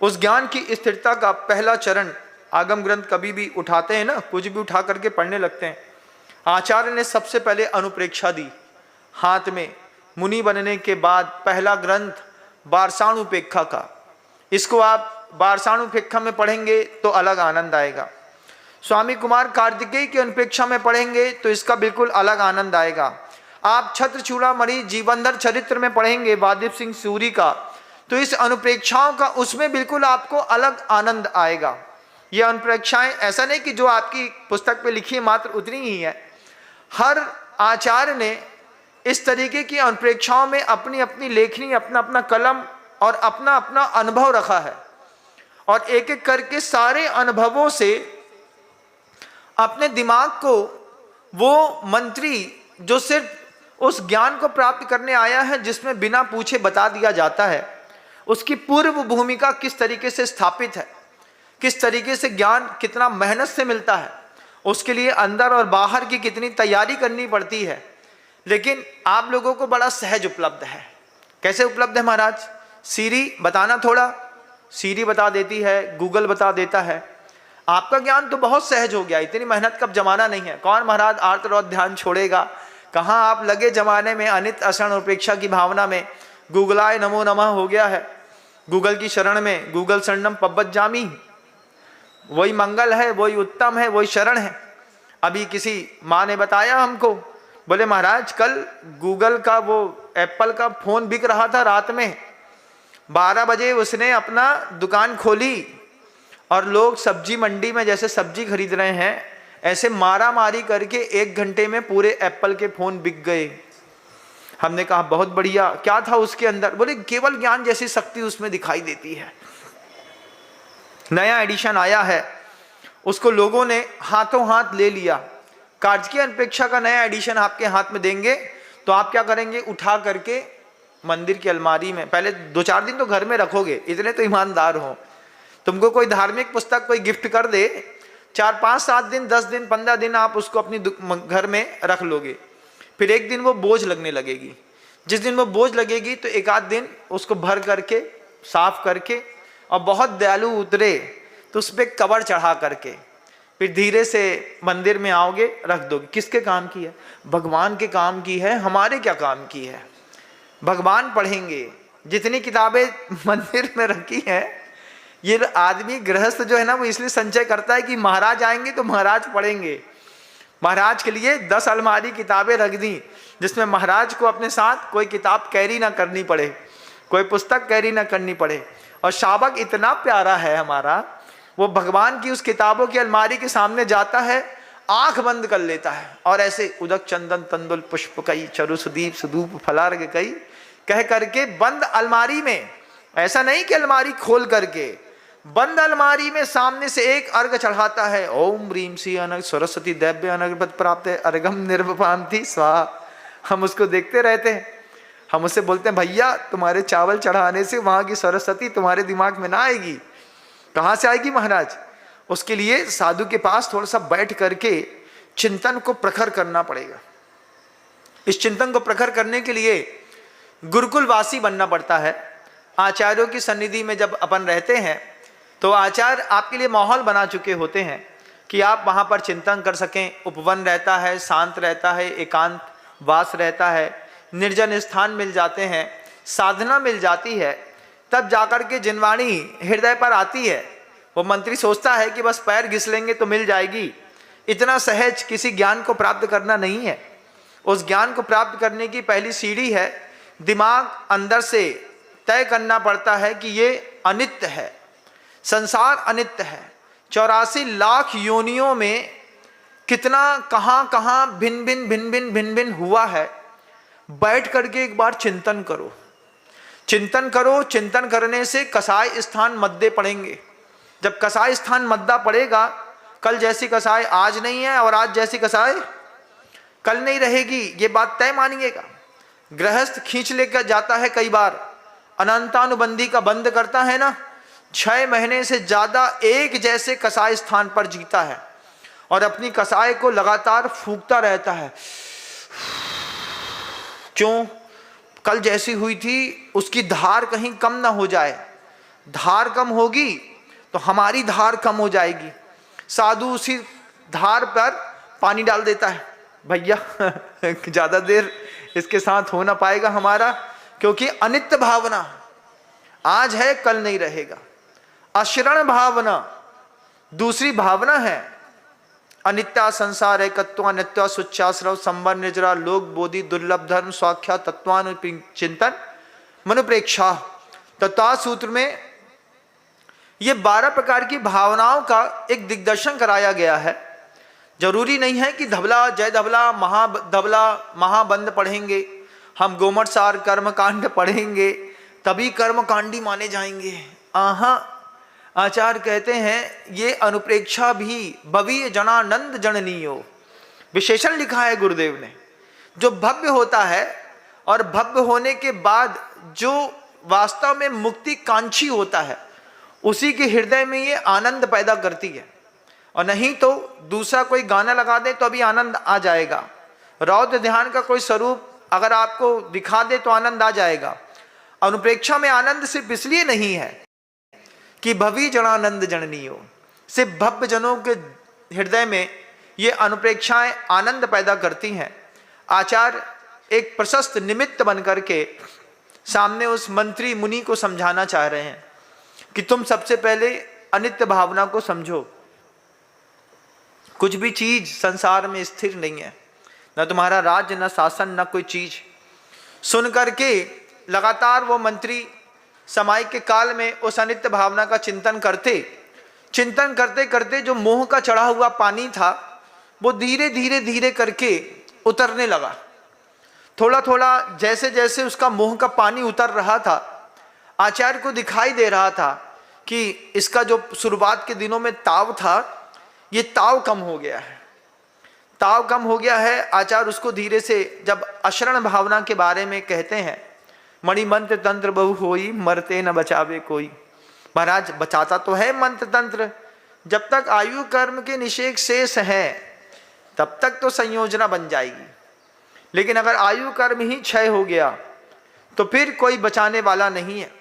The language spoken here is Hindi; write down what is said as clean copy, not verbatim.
उस ज्ञान की स्थिरता का पहला चरण आगम ग्रंथ कभी भी उठाते हैं ना, कुछ भी उठा करके पढ़ने लगते हैं, आचार्य ने सबसे पहले अनुप्रेक्षा दी हाथ में। मुनि बनने के बाद पहला ग्रंथ बारसाणुपेक्षा का, इसको आप बारसाणुपेक्षा में पढ़ेंगे तो अलग आनंद आएगा। स्वामी कुमार कार्तिकेय की अनुप्रेक्षा में पढ़ेंगे तो इसका बिल्कुल अलग आनंद आएगा। आप छत्र चूड़ामणि जीवनधर चरित्र में पढ़ेंगे वादीप सिंह सूरी का, तो इस अनुप्रेक्षाओं का उसमें बिल्कुल आपको अलग आनंद आएगा। ये अनुप्रेक्षाएं ऐसा नहीं कि जो आपकी पुस्तक पे लिखी है मात्र उतनी ही है, हर आचार्य ने इस तरीके की अनुप्रेक्षाओं में अपनी अपनी लेखनी, अपना अपना कलम और अपना अपना अनुभव रखा है, और एक एक करके सारे अनुभवों से अपने दिमाग को वो मंत्री जो सिर्फ उस ज्ञान को प्राप्त करने आया है जिसमें बिना पूछे बता दिया जाता है, उसकी पूर्व भूमिका किस तरीके से स्थापित है, किस तरीके से ज्ञान कितना मेहनत से मिलता है, उसके लिए अंदर और बाहर की कितनी तैयारी करनी पड़ती है, लेकिन आप लोगों को बड़ा सहज उपलब्ध है। कैसे उपलब्ध है महाराज? सीरी बताना थोड़ा, सीरी बता देती है, गूगल बता देता है, आपका ज्ञान तो बहुत सहज हो गया, इतनी मेहनत का जमाना नहीं है। कौन महाराज आर्त और ध्यान छोड़ेगा? कहाँ आप लगे जमाने में अनित अषण उपेक्षा की भावना में, गूगलाय नमो नमः हो गया है, गूगल की शरण में, गूगल शरणम पब्बत जामी, वही मंगल है, वही उत्तम है, वही शरण है। अभी किसी माँ ने बताया हमको, बोले महाराज कल गूगल का वो एप्पल का फोन बिक रहा था, रात में 12 बजे उसने अपना दुकान खोली और लोग सब्जी मंडी में जैसे सब्जी खरीद रहे हैं ऐसे मारा मारी करके 1 घंटे में पूरे एप्पल के फोन बिक गए। हमने कहा बहुत बढ़िया, क्या था उसके अंदर? बोले केवल ज्ञान जैसी शक्ति उसमें दिखाई देती है। नया एडिशन आया है, उसको लोगों ने हाथों हाथ ले लिया। कार्तिकेय अनुप्रेक्षा का नया एडिशन आपके हाथ में देंगे तो आप क्या करेंगे? उठा करके मंदिर की अलमारी में पहले 2-4 दिन तो घर में रखोगे, इतने तो ईमानदार हो। तुमको कोई धार्मिक पुस्तक कोई गिफ्ट कर दे, 4, 5, 7 दिन, 10 दिन, 15 दिन आप उसको अपनी घर में रख लोगे, फिर एक दिन वो बोझ लगने लगेगी। जिस दिन वो बोझ लगेगी तो 1 आध दिन उसको भर करके साफ करके और बहुत दयालु उतरे तो उस पर कवर चढ़ा करके फिर धीरे से मंदिर में आओगे, रख दोगे। किसके काम की है? भगवान के काम की है। हमारे क्या काम की है? भगवान पढ़ेंगे। जितनी किताबें मंदिर में रखी हैं, ये आदमी गृहस्थ जो है ना वो इसलिए संचय करता है कि महाराज आएंगे तो महाराज पढ़ेंगे। महाराज के लिए 10 अलमारी किताबें रख दी जिसमें महाराज को अपने साथ कोई किताब कैरी ना करनी पड़े, कोई पुस्तक कैरी ना करनी पड़े। और शावक इतना प्यारा है हमारा, वो भगवान की उस किताबों की अलमारी के सामने जाता है, आंख बंद कर लेता है और ऐसे उदक चंदन तंदुल पुष्प कई चरु सुदीप सुधूप फलार्घ कई कह करके बंद अलमारी में, ऐसा नहीं कि अलमारी खोल करके, बंद अलमारी में सामने से एक अर्घ चढ़ाता है। ओम ह्रीम सी अनग सरस्वती दैव्य अनगपत प्राप्त अर्घम निर्वपांति स्वाहा। हम उसको देखते रहते हैं, हम उससे बोलते हैं भैया तुम्हारे चावल चढ़ाने से वहां की सरस्वती तुम्हारे दिमाग में ना आएगी। कहाँ से आएगी महाराज? उसके लिए साधु के पास थोड़ा सा बैठ करके चिंतन को प्रखर करना पड़ेगा। इस चिंतन को प्रखर करने के लिए गुरुकुलवासी बनना पड़ता है। आचार्यों की सन्निधि में जब अपन रहते हैं तो आचार्य आपके लिए माहौल बना चुके होते हैं कि आप वहाँ पर चिंतन कर सकें। उपवन रहता है, शांत रहता है, एकांत वास रहता है, निर्जन स्थान मिल जाते हैं, साधना मिल जाती है। तब जाकर के जिनवाणी हृदय पर आती है, वो मंत्री सोचता है कि बस पैर घिस लेंगे तो मिल जाएगी। इतना सहज किसी ज्ञान को प्राप्त करना नहीं है। उस ज्ञान को प्राप्त करने की पहली सीढ़ी है, दिमाग अंदर से तय करना पड़ता है कि ये अनित्य है, संसार अनित्य है। 84 लाख योनियों में कितना कहाँ कहाँ भिन्न भिन्न हुआ है। बैठ करके एक बार चिंतन करो, चिंतन करो। चिंतन करने से कसाय स्थान मद्दे पड़ेंगे। जब कसाय स्थान मद्दा पड़ेगा, कल जैसी कसाय आज नहीं है और आज जैसी कसाय कल नहीं रहेगी, ये बात तय मानिएगा। गृहस्थ खींच लेकर जाता है, कई बार अनंतानुबंधी का बंद करता है ना, 6 महीने से ज्यादा एक जैसे कसाय स्थान पर जीता है और अपनी कसाय को लगातार फूंकता रहता है। क्यों? कल जैसी हुई थी उसकी धार कहीं कम ना हो जाए। धार कम होगी तो हमारी धार कम हो जाएगी। साधु उसी धार पर पानी डाल देता है, भैया ज्यादा देर इसके साथ हो ना पाएगा हमारा, क्योंकि अनित्य भावना आज है कल नहीं रहेगा। अशरण भावना दूसरी भावना है। अनित्या संसार एकत्व नित्या सुच्चाश्रव संबर निजरा लोक बोधि दुर्लभ धर्म स्वाख्या तत्वान चिंतन मनुप्रेक्षा। तत्व सूत्र में ये 12 प्रकार की भावनाओं का एक दिग्दर्शन कराया गया है। जरूरी नहीं है कि धबला जय धबला महाधबला महाबंद पढ़ेंगे, हम गोमटसार कर्मकांड पढ़ेंगे तभी कर्मकांडी माने जाएंगे। आहा, आचार्य कहते हैं ये अनुप्रेक्षा भी भवीय जनानंद जननीयो, विशेषण लिखा है गुरुदेव ने। जो भव्य होता है और भव्य होने के बाद जो वास्तव में मुक्ति कांक्षी होता है, उसी के हृदय में ये आनंद पैदा करती है। और नहीं तो दूसरा कोई गाना लगा दे तो अभी आनंद आ जाएगा, रौद्र ध्यान का कोई स्वरूप अगर आपको दिखा दे तो आनंद आ जाएगा। अनुप्रेक्षा में आनंद सिर्फ इसलिए नहीं है कि भवी जनानंद जननीयो, सिर्फ भव्य जनों के हृदय में ये अनुप्रेक्षाएं आनंद पैदा करती हैं। आचार्य एक प्रशस्त निमित्त बनकर के सामने उस मंत्री मुनि को समझाना चाह रहे हैं कि तुम सबसे पहले अनित्य भावना को समझो। कुछ भी चीज संसार में स्थिर नहीं है, न तुम्हारा राज्य, न शासन, न कोई चीज। सुन करके लगातार वो मंत्री समय के काल में उस अनित्य भावना का चिंतन करते करते जो मोह का चढ़ा हुआ पानी था वो धीरे धीरे धीरे करके उतरने लगा। थोड़ा थोड़ा जैसे जैसे उसका मोह का पानी उतर रहा था, आचार्य को दिखाई दे रहा था कि इसका जो शुरुआत के दिनों में ताव था, ये ताव कम हो गया है, ताव कम हो गया है। आचार्य उसको धीरे से जब अशरण भावना के बारे में कहते हैं, मणि मंत्र तंत्र बहु होई मरते न बचावे कोई। महाराज बचाता तो है मंत्र तंत्र, जब तक आयु कर्म के निषेध शेष है तब तक तो संयोजना बन जाएगी, लेकिन अगर आयु कर्म ही क्षय हो गया तो फिर कोई बचाने वाला नहीं है।